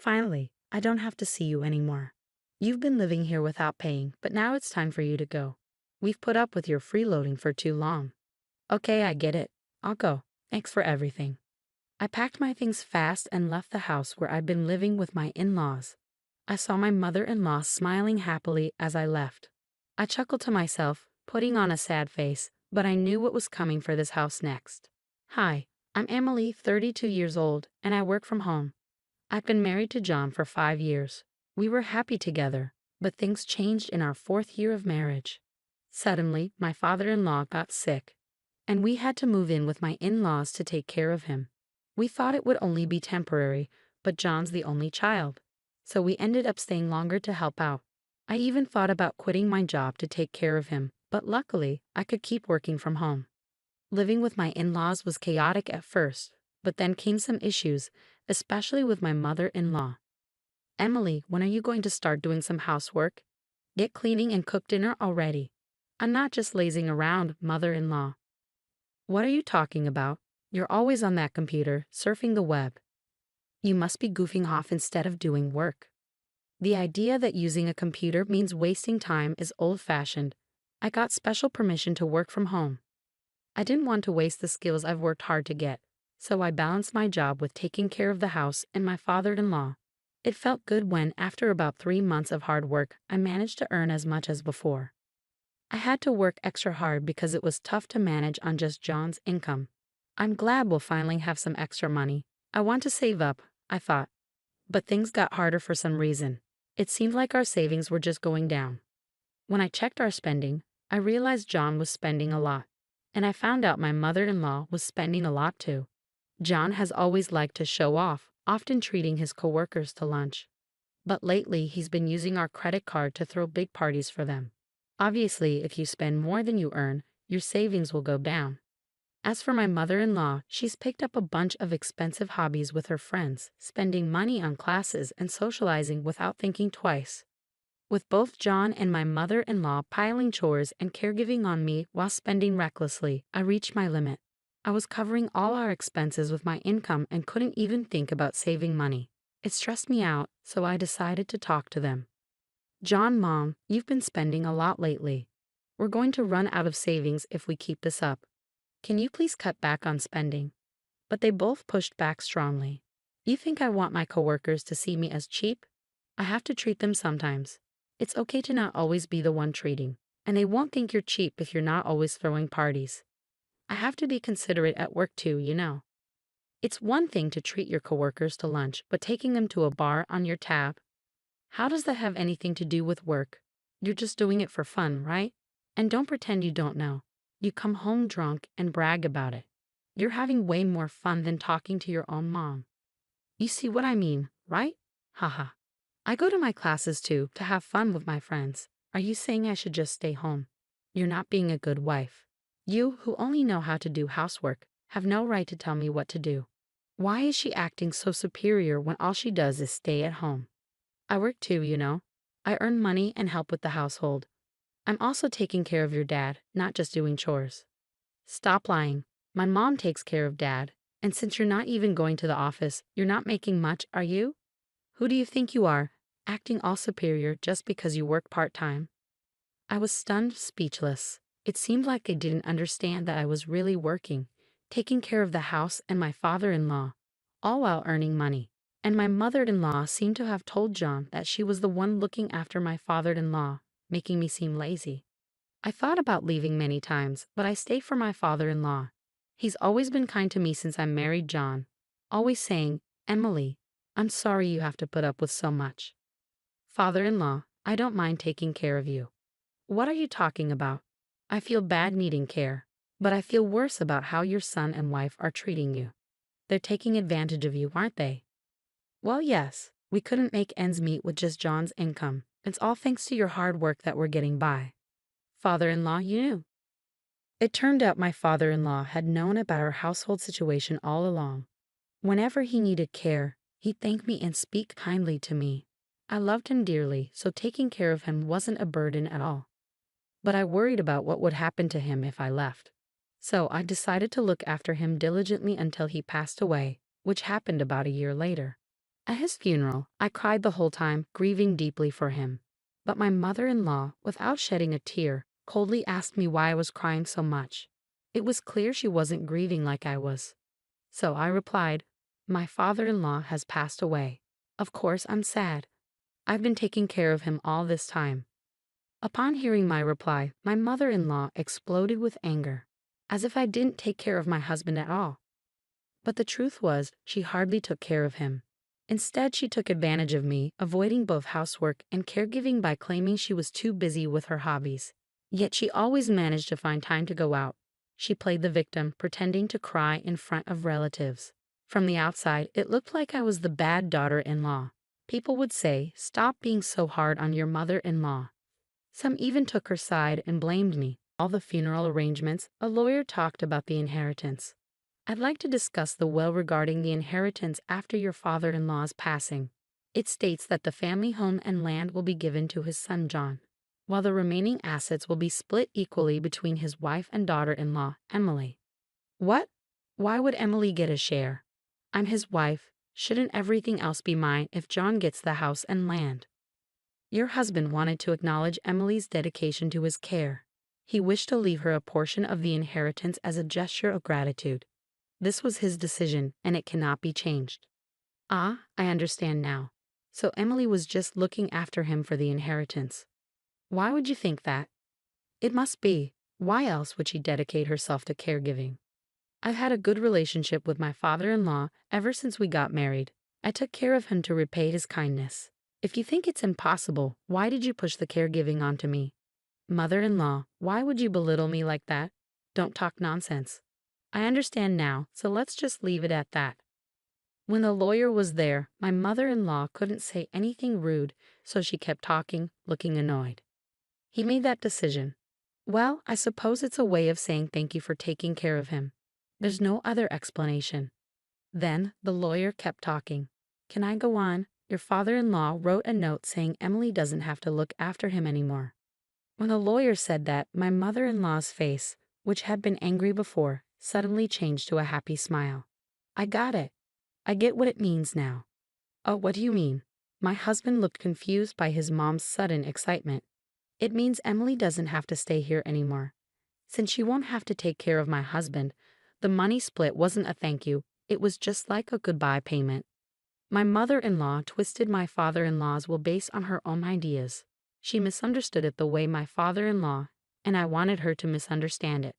Finally, I don't have to see you anymore. You've been living here without paying, but now it's time for you to go. We've put up with your freeloading for too long. Okay, I get it. I'll go. Thanks for everything. I packed my things fast and left the house where I'd been living with my in-laws. I saw my mother-in-law smiling happily as I left. I chuckled to myself, putting on a sad face, but I knew what was coming for this house next. Hi, I'm Emily, 32 years old, and I work from home. I've been married to John for 5 years. We were happy together, but things changed in our fourth year of marriage. Suddenly, my father-in-law got sick, and we had to move in with my in-laws to take care of him. We thought it would only be temporary, but John's the only child, so we ended up staying longer to help out. I even thought about quitting my job to take care of him, but luckily, I could keep working from home. Living with my in-laws was chaotic at first, but then came some issues, especially with my mother-in-law. Emily, when are you going to start doing some housework? Get cleaning and cook dinner already. I'm not just lazing around, mother-in-law. What are you talking about? You're always on that computer, surfing the web. You must be goofing off instead of doing work. The idea that using a computer means wasting time is old-fashioned. I got special permission to work from home. I didn't want to waste the skills I've worked hard to get, so I balanced my job with taking care of the house and my father-in-law. It felt good when, after about 3 months of hard work, I managed to earn as much as before. I had to work extra hard because it was tough to manage on just John's income. I'm glad we'll finally have some extra money. I want to save up, I thought. But things got harder for some reason. It seemed like our savings were just going down. When I checked our spending, I realized John was spending a lot. And I found out my mother-in-law was spending a lot too. John has always liked to show off, often treating his coworkers to lunch. But lately, he's been using our credit card to throw big parties for them. Obviously, if you spend more than you earn, your savings will go down. As for my mother-in-law, she's picked up a bunch of expensive hobbies with her friends, spending money on classes and socializing without thinking twice. With both John and my mother-in-law piling chores and caregiving on me while spending recklessly, I reached my limit. I was covering all our expenses with my income and couldn't even think about saving money. It stressed me out, so I decided to talk to them. John, Mom, you've been spending a lot lately. We're going to run out of savings if we keep this up. Can you please cut back on spending? But they both pushed back strongly. You think I want my coworkers to see me as cheap? I have to treat them sometimes. It's okay to not always be the one treating, and they won't think you're cheap if you're not always throwing parties. I have to be considerate at work too, you know. It's one thing to treat your coworkers to lunch, but taking them to a bar on your tab? How does that have anything to do with work? You're just doing it for fun, right? And don't pretend you don't know. You come home drunk and brag about it. You're having way more fun than talking to your own mom. You see what I mean, right? Haha. I go to my classes too, to have fun with my friends. Are you saying I should just stay home? You're not being a good wife. You, who only know how to do housework, have no right to tell me what to do. Why is she acting so superior when all she does is stay at home? I work too, you know. I earn money and help with the household. I'm also taking care of your dad, not just doing chores. Stop lying. My mom takes care of Dad, and since you're not even going to the office, you're not making much, are you? Who do you think you are, acting all superior just because you work part-time? I was stunned, speechless. It seemed like they didn't understand that I was really working, taking care of the house and my father-in-law, all while earning money. And my mother-in-law seemed to have told John that she was the one looking after my father-in-law, making me seem lazy. I thought about leaving many times, but I stayed for my father-in-law. He's always been kind to me since I married John, always saying, Emily, I'm sorry you have to put up with so much. Father-in-law, I don't mind taking care of you. What are you talking about? I feel bad needing care, but I feel worse about how your son and wife are treating you. They're taking advantage of you, aren't they? Well, yes, we couldn't make ends meet with just John's income. It's all thanks to your hard work that we're getting by. Father-in-law, you knew. It turned out my father-in-law had known about our household situation all along. Whenever he needed care, he'd thank me and speak kindly to me. I loved him dearly, so taking care of him wasn't a burden at all. But I worried about what would happen to him if I left. So I decided to look after him diligently until he passed away, which happened about a year later. At his funeral, I cried the whole time, grieving deeply for him. But my mother-in-law, without shedding a tear, coldly asked me why I was crying so much. It was clear she wasn't grieving like I was. So I replied, "My father-in-law has passed away. Of course I'm sad. I've been taking care of him all this time." Upon hearing my reply, my mother-in-law exploded with anger, as if I didn't take care of my husband at all. But the truth was, she hardly took care of him. Instead, she took advantage of me, avoiding both housework and caregiving by claiming she was too busy with her hobbies. Yet she always managed to find time to go out. She played the victim, pretending to cry in front of relatives. From the outside, it looked like I was the bad daughter-in-law. People would say, "Stop being so hard on your mother-in-law." Some even took her side and blamed me. All the funeral arrangements, a lawyer talked about the inheritance. "I'd like to discuss the will regarding the inheritance after your father-in-law's passing. It states that the family home and land will be given to his son John, while the remaining assets will be split equally between his wife and daughter-in-law, Emily." What? Why would Emily get a share? I'm his wife. Shouldn't everything else be mine if John gets the house and land? Your husband wanted to acknowledge Emily's dedication to his care. He wished to leave her a portion of the inheritance as a gesture of gratitude. This was his decision, and it cannot be changed. Ah, I understand now. So Emily was just looking after him for the inheritance. Why would you think that? It must be. Why else would she dedicate herself to caregiving? I've had a good relationship with my father-in-law ever since we got married. I took care of him to repay his kindness. If you think it's impossible, why did you push the caregiving onto me? Mother-in-law, why would you belittle me like that? Don't talk nonsense. I understand now, so let's just leave it at that. When the lawyer was there, my mother-in-law couldn't say anything rude, so she kept talking, looking annoyed. He made that decision. Well, I suppose it's a way of saying thank you for taking care of him. There's no other explanation. Then the lawyer kept talking. Can I go on? Your father-in-law wrote a note saying Emily doesn't have to look after him anymore. When the lawyer said that, my mother-in-law's face, which had been angry before, suddenly changed to a happy smile. I got it. I get what it means now. Oh, what do you mean? My husband looked confused by his mom's sudden excitement. It means Emily doesn't have to stay here anymore. Since she won't have to take care of my husband, the money split wasn't a thank you, it was just like a goodbye payment. My mother-in-law twisted my father-in-law's will based on her own ideas. She misunderstood it the way my father-in-law, and I wanted her to misunderstand it.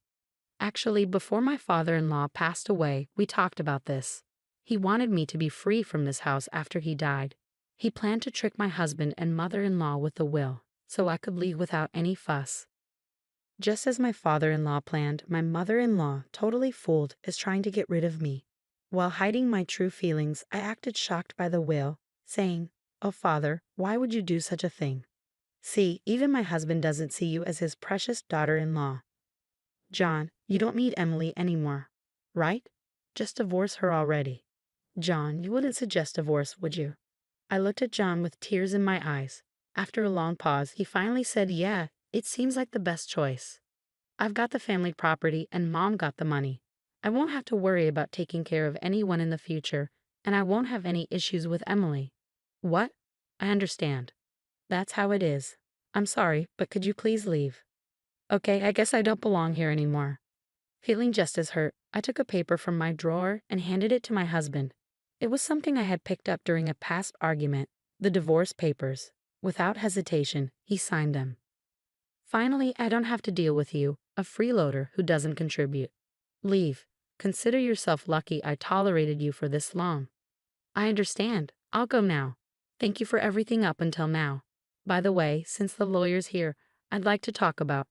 Actually, before my father-in-law passed away, we talked about this. He wanted me to be free from this house after he died. He planned to trick my husband and mother-in-law with the will, so I could leave without any fuss. Just as my father-in-law planned, my mother-in-law, totally fooled, is trying to get rid of me. While hiding my true feelings, I acted shocked by the will, saying, "Oh, father, why would you do such a thing? See, even my husband doesn't see you as his precious daughter-in-law. John, you don't need Emily anymore, right? Just divorce her already." John, you wouldn't suggest divorce, would you? I looked at John with tears in my eyes. After a long pause, he finally said, "Yeah, it seems like the best choice. I've got the family property and Mom got the money. I won't have to worry about taking care of anyone in the future, and I won't have any issues with Emily." What? I understand. That's how it is. I'm sorry, but could you please leave? Okay, I guess I don't belong here anymore. Feeling just as hurt, I took a paper from my drawer and handed it to my husband. It was something I had picked up during a past argument, the divorce papers. Without hesitation, he signed them. Finally, I don't have to deal with you, a freeloader who doesn't contribute. Leave. Consider yourself lucky I tolerated you for this long. I understand. I'll go now. Thank you for everything up until now. By the way, since the lawyer's here, I'd like to talk about.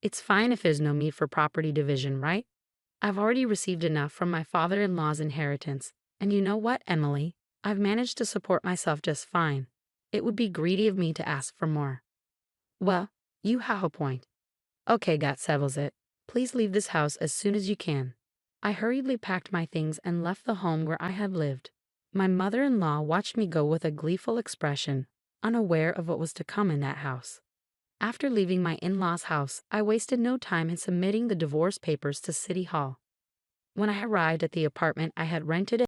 It's fine if there's no need for property division, right? I've already received enough from my father-in-law's inheritance. And you know what, Emily? I've managed to support myself just fine. It would be greedy of me to ask for more. Well, you have a point. Okay, that settles it. Please leave this house as soon as you can. I hurriedly packed my things and left the home where I had lived. My mother-in-law watched me go with a gleeful expression, unaware of what was to come in that house. After leaving my in-laws' house, I wasted no time in submitting the divorce papers to City Hall. When I arrived at the apartment I had rented